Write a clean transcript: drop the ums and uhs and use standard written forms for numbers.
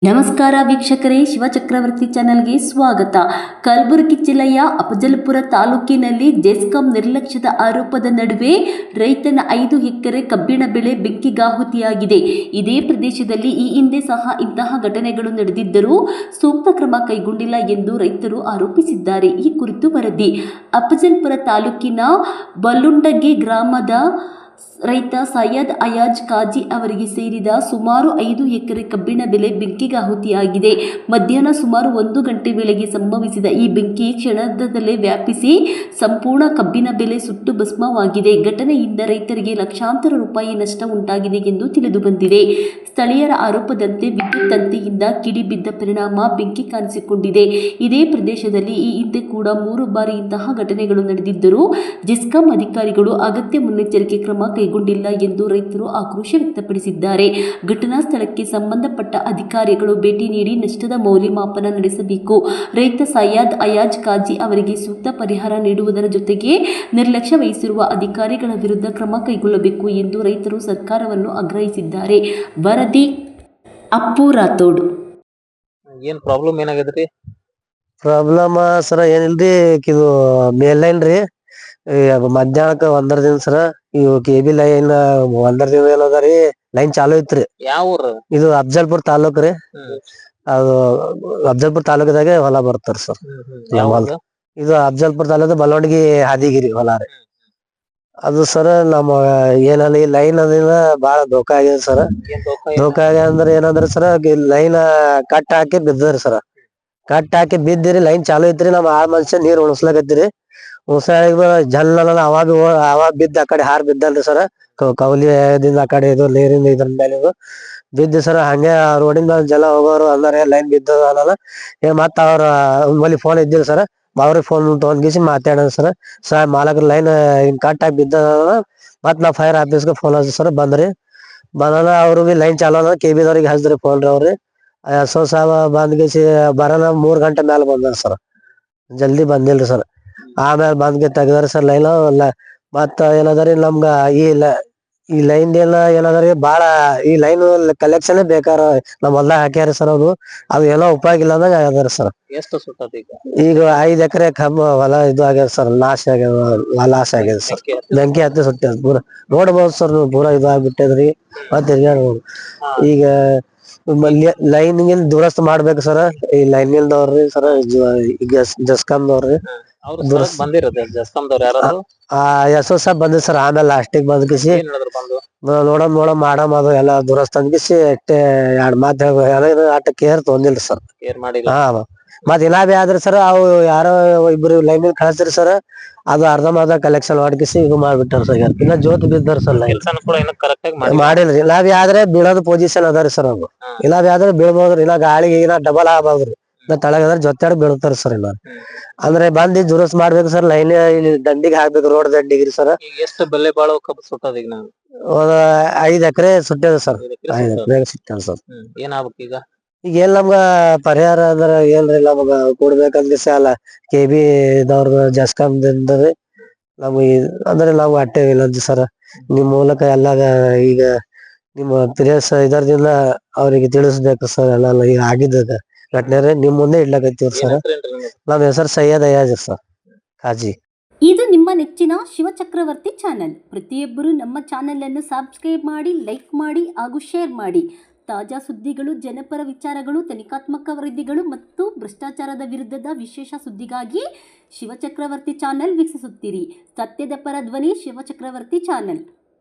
ನಮಸ್ಕಾರ ವೀಕ್ಷಕರೇ, ಶಿವಚಕ್ರವರ್ತಿ ಚಾನೆಲ್ಗೆ ಸ್ವಾಗತ. ಕಲಬುರಗಿ ಜಿಲ್ಲೆಯ ಅಫಜಲಪುರ ತಾಲೂಕಿನಲ್ಲಿ ಜೆಸ್ಕಾಂ ನಿರ್ಲಕ್ಷ್ಯದ ಆರೋಪದ ನಡುವೆ ರೈತನ 5 ಎಕರೆ ಕಬ್ಬಿನ ಬೆಳೆ ಬೆಂಕಿಗಾಹುತಿಯಾಗಿದೆ. ಇದೇ ಪ್ರದೇಶದಲ್ಲಿ ಈ ಹಿಂದೆ ಸಹ ಇಂತಹ ಘಟನೆಗಳು ನಡೆದಿದ್ದರೂ ಸೂಕ್ತ ಕ್ರಮ ಕೈಗೊಂಡಿಲ್ಲ ಎಂದು ರೈತರು ಆರೋಪಿಸಿದ್ದಾರೆ. ಈ ಕುರಿತು ವರದಿ. ಅಫಜಲಪುರ ತಾಲೂಕಿನ ಬಲ್ಲುಂಡಗಿ ಗ್ರಾಮದ ರೈತ ಸೈಯದ್ ಅಯಾಜ್ ಕಾಜಿ ಅವರಿಗೆ ಸೇರಿದ ಸುಮಾರು 5 ಎಕರೆ ಕಬ್ಬಿನ ಬೆಳೆ ಬೆಂಕಿಗಾಹುತಿಯಾಗಿದೆ. ಮಧ್ಯಾಹ್ನ ಸುಮಾರು 1 ಗಂಟೆ ವೇಳೆಗೆ ಸಂಭವಿಸಿದ ಈ ಬೆಂಕಿ ಕ್ಷಣದಲ್ಲೇ ವ್ಯಾಪಿಸಿ ಸಂಪೂರ್ಣ ಕಬ್ಬಿನ ಬೆಳೆ ಸುಟ್ಟು ಭಸ್ಮವಾಗಿದೆ. ಘಟನೆಯಿಂದ ರೈತರಿಗೆ ಲಕ್ಷಾಂತರ ರೂಪಾಯಿ ನಷ್ಟ ಉಂಟಾಗಿದೆ ಎಂದು ತಿಳಿದು ಬಂದಿದೆ. ಸ್ಥಳೀಯರ ಆರೋಪದಂತೆ ವಿದ್ಯುತ್ ತಂತಿಯಿಂದ ಕಿಡಿ ಬಿದ್ದ ಪರಿಣಾಮ ಬೆಂಕಿ ಕಾಣಿಸಿಕೊಂಡಿದೆ. ಇದೇ ಪ್ರದೇಶದಲ್ಲಿ ಈ ಹಿಂದೆ ಕೂಡ 3 ಬಾರಿ ಇಂತಹ ಘಟನೆಗಳು ನಡೆದಿದ್ದರೂ ಜೆಸ್ಕಾಂ ಅಧಿಕಾರಿಗಳು ಅಗತ್ಯ ಮುನ್ನೆಚ್ಚರಿಕೆ ಕ್ರಮ ಕೈಗೊಂಡಿಲ್ಲ ಎಂದು ರೈತರು ಆಕ್ರೋಶ ವ್ಯಕ್ತಪಡಿಸಿದ್ದಾರೆ. ಘಟನಾ ಸ್ಥಳಕ್ಕೆ ಸಂಬಂಧಪಟ್ಟ ಅಧಿಕಾರಿಗಳು ಭೇಟಿ ನೀಡಿ ನಷ್ಟದ ಮೌಲ್ಯಮಾಪನ ನಡೆಸಬೇಕು. ರೈತ ಸೈಯದ್ ಅಯಾಜ್ ಕಾಜಿ ಅವರಿಗೆ ಸೂಕ್ತ ಪರಿಹಾರ ನೀಡುವುದರ ಜೊತೆಗೆ ನಿರ್ಲಕ್ಷ್ಯ ವಹಿಸಿರುವ ಅಧಿಕಾರಿಗಳ ವಿರುದ್ಧ ಕ್ರಮ ಕೈಗೊಳ್ಳಬೇಕು ಎಂದು ರೈತರು ಸರ್ಕಾರವನ್ನು ಆಗ್ರಹಿಸಿದ್ದಾರೆ. ವರದಿ ಅಪ್ಪು ರಾಥೋಡ್. ಏನ್ ಪ್ರಾಬ್ಲಮ್ ಏನಾಗೈತ್ರಿ? ಪ್ರಾಬ್ಲಮ್ ಸರ ಏನಿಲ್ರಿ, ಇದು ಮೇಲ್ ಲೈನ್ ರೀ. ಮಧ್ಯಾಹ್ನಕ್ಕ 1 ದಿನ ಸರ ಇವು ಕೆಬಿ ಲೈನ್ 1 ದಿನ ಏನದರಿ ಲೈನ್ ಚಾಲು ಐತ್ರಿ. ಯಾವ ಊರು ಇದು ಅಫಜಲ್ಪುರ್ ತಾಲೂಕ್ ರೀ. ಅದು ಅಫಜಲ್ಪುರ್ ತಾಲೂಕದಾಗೆ ಹೊಲ ಬರ್ತಾರ ಸರ್. ಇದು ಅಫಜಲ್ಪುರ್ ತಾಲೂಕ್ ಬಲ್ಲೊಂಡಗಿ ಹಾದಿಗಿರಿ ಹೊಲ ರೀ. ಅದು ಸರ ನಮ್ಮ ಏನಲ್ಲಿ ಲೈನ್ ಅದಿನ ಬಾಳ ಧೋಕಾ ಆಗಿದೆ ಸರ್. ಧೋಕಾ ಆಗ್ಯ ಅಂದ್ರೆ ಏನಂದ್ರ ಸರ ಲೈನ್ ಕಟ್ ಹಾಕಿ ಬಿದ್ದರಿ ಸರ. ಕಟ್ ಹಾಕಿ ಬಿದ್ದಿರಿ, ಲೈನ್ ಚಾಲು ಐತ್ರಿ. ನಮ್ಮ ಆ ಮನುಷ್ಯ ನೀರ್ ಉಣಸ್ಲಾಕತ್ತೀರಿ. ಉಣಸಾಗ ಜಲ್ಲ ಅವಾಗ ಬಿದ್ದ ಆ ಕಡೆ ಹಾರ್ ಬಿದ್ದಲ್ರಿ ಸರ. ಕೌಲಿದಿಂದ ಆ ಕಡೆ ಇದು ನೀರಿಂದ ಇದ್ರ ಮೇಲೆ ಬಿದ್ದು ಸರ. ಹಂಗೆ ರೋಡಿಂದ ಜಲ ಹೋಗೋರು ಅಂದ್ರೆ ಲೈನ್ ಬಿದ್ದದ ಅನ್ನಲ್ಲ. ಮತ್ತ ಅವ್ರ ಬಳಿ ಫೋನ್ ಇದ್ದಿಲ್ಲ ಸರ. ಅವ್ರಿಗೆ ಫೋನ್ ತಗೊಂಡ್ಗಿಸಿ ಮಾತಾಡ ಸರ್. ಮಾಲಕರ ಲೈನ್ ಹಿಂಗ್ ಕಟ್ ಆಗಿ ಬಿದ್ದ ಮತ್ ನಾ ಫೈರ್ ಆಫೀಸ್ಗೆ ಫೋನ್ ಹಚ್ಚಿ ಸರ್. ಬಂದ್ರಿ. ಬಂದ ಅವ್ರು ಬಿ ಲೈನ್ ಚಾಲು ಅದ ಕೆಬಿದವ್ರಿಗೆ ಹಚ್ದ್ರಿ ಫೋನ್ ರೀ. ಅವ್ರಿ ಎಸ್ಒ ಸಾಹೇಬ ಬಂದ್ಗಿಸಿ ಬರೋಣ 3 ಗಂಟೆ ಮ್ಯಾಲ ಬಂದಾರ ಸರ್. ಜಲ್ದಿ ಬಂದಿಲ್ರಿ ಸರ್. ಆಮೇಲೆ ಬಂದ್ಗೆ ತೆಗ್ದಾರ ಸರ್ ಲೈನ್. ಮತ್ತ ಏನದರಿ ನಮ್ಗ ಈ ಲೈನ್ ಏನದರಿ ಬಾಳ ಈ ಲೈನ್ ಕಲೆಕ್ಷನ್ ಬೇಕಾರ ನಮ್ ಹೊಲ್ದಾಗ ಹಾಕ್ಯಾರ ಸರ್. ಅದು ಏನೋ ಉಪಯೋಗ ಇಲ್ಲ ಅಂದಾಗ ಆಗ್ಯಾರ ಸರ್. ಎಷ್ಟು ಸುಟ್ಟದ ಈಗ 5 ಎಕರೆ ಕಬ್ಬು ಹೊಲ ಇದು ಆಗ್ಯದ ಸರ್. ಲಾಸ್ ಆಗ್ಯದ ಸರ್. ಬೆಂಕಿ ಹತ್ತಿ ಸುಟ್ಟ ಪೂರಾ ನೋಡ್ಬೋದು ಸರ್. ಪೂರಾ ಇದಾಗ್ಬಿಟ್ಟದ್ರಿ. ಮತ್ತೆ ಈಗ ಲೈನ್ ದುರಸ್ತ್ ಮಾಡ್ಬೇಕು ಸರ್. ಈ ಲೈನ್ ಇಲ್ದವ್ರಿ ಸರ್. ಜಸ್ಕಾಮ್ದವ್ರಿ ಬಂದಿರೋದು ಜಸ್ಕಾಮ್ದವ್ರು ಯಾರು? ಎಸ್ಒ ಸಾಹೇಬ್ ಬಂದಿದ್ ಸರ್. ಆಮೇಲೆ ಲಾಸ್ಟಿಗೆ ಬಂದ್ಕಿಸಿ ನೋಡಮ್ ಮಾಡಮ್ ಅದು ಎಲ್ಲಾ ದುರಸ್ತ್ ಅಂದ್ಕಿಸಿ ಅಷ್ಟೇ 2 ಮಾತು ಆಟ ಕೇರ್ ತೊಂದಿಲ್ರಿ ಸರ್. ಹಾ, ಮತ್ ಇನಾಬಿ ಆದ್ರಿ ಸರ್. ಅವು ಯಾರೋ ಇಬ್ರು ಲೈನ್ ಕಳ್ಸಿರಿ ಸರ್. ಅದು ಅರ್ಧಂಬರ್ಧ ಕಲೆಕ್ಷನ್ ಮಾಡ್ಕಿಸಿ ಇದು ಮಾಡ್ಬಿಟ್ಟಾರ ಸರ್. ಇನ್ನ ಜೋತ್ ಬಿದ್ದಾರ ಸರ್. ಮಾಡಿಲ್ರಿ. ಇನಾಬಿ ಆದ್ರೆ ಬೀಳೋದು ಪೊಸಿಷನ್ ಅದಾರಿ ಸರ್. ಅದು ಇನಾಬಿ ಆದ್ರೆ ಬೀಳ್ಬೋದ್ರಿ. ಇಲ್ಲ ಗಾಳಿಗೆ ಇನ್ನ ಡಬಲ್ ಆಗ್ಬೋದ್ರಿ. ಇನ್ನ ತಳಗದ್ರ ಜೊತೆಯಾರ ಬೀಳ್ತಾರ ಸರ್. ಇಲ್ಲ ಅಂದ್ರೆ ಬಂದಿ ದುರಸ್ತ್ ಮಾಡ್ಬೇಕು ಸರ್. ಲೈನ್ ದಂಡಿಗೆ ಹಾಕ್ಬೇಕು, ರೋಡ್ ದಂಡಿಗಿರಿ ಸರ್. ಎಷ್ಟು ಬೆಲೆ ಬಾಳೋ ಕಬ್ಬು ಸುಟ್ಟದ ಈಗ? ನಾವು 5 ಎಕರೆ ಸುಟ್ಟದ ಸರ್. 5 ಎಕರೆ ಸುಟ್ಟದ ಸರ್. ಏನಾಗ್ಬೇಕು ಈಗ? ಈಗ ಏನ್ ನಮ್ಗ ಪರಿಹಾರ ಅಂದ್ರ ಏನ್ರಿ ನಮಗ ಕೊಡ್ಬೇಕಂದ್ರೆ ಸಾಲ ಕೆಬಿ ದವ್ರ ಜಸ್ಕಾಮ್ದಿಂದ ನಮ್ಗ ಅಂದ್ರೆ ನಾವು ಅಟ್ಟೆ ಇಲ್ಲ ಸರ್. ನಿಮ್ ಮೂಲಕ ಎಲ್ಲ ಈಗ ನಿಮ್ಮ ಇದರದಿಂದ ಅವ್ರಿಗೆ ತಿಳಿಸ್ಬೇಕು ಸರ್. ಎಲ್ಲ ಈಗ ಆಗಿದ್ದ ಘಟನೆ ನಿಮ್ ಮುಂದೆ ಇಡ್ಲಕತ್ತೀವ್ರಿ ಸರ್. ನಮ್ಮ ಹೆಸರು ಸೈಯದ್ ಅಯಾಜ್ ಸರ್ ಕಾಜಿ. ಇದು ನಿಮ್ಮ ನೆಚ್ಚಿನ ಶಿವಚಕ್ರವರ್ತಿ ಚಾನೆಲ್. ಪ್ರತಿಯೊಬ್ಬರು ನಮ್ಮ ಚಾನೆಲ್ ಅನ್ನು ಸಬ್ಸ್ಕ್ರೈಬ್ ಮಾಡಿ, ಲೈಕ್ ಮಾಡಿ ಹಾಗೂ ಶೇರ್ ಮಾಡಿ. ತಾಜಾ ಸುದ್ದಿಗಳು, ಜನಪರ ವಿಚಾರಗಳು, ತನಿಖಾತ್ಮಕ ವರದಿಗಳು ಮತ್ತು ಭ್ರಷ್ಟಾಚಾರದ ವಿರುದ್ಧದ ವಿಶೇಷ ಸುದ್ದಿಗಾಗಿ ಶಿವಚಕ್ರವರ್ತಿ ಚಾನೆಲ್ ವೀಕ್ಷಿಸುತ್ತೀರಿ. ಸತ್ಯದ ಪರ ಧ್ವನಿ ಶಿವಚಕ್ರವರ್ತಿ ಚಾನೆಲ್.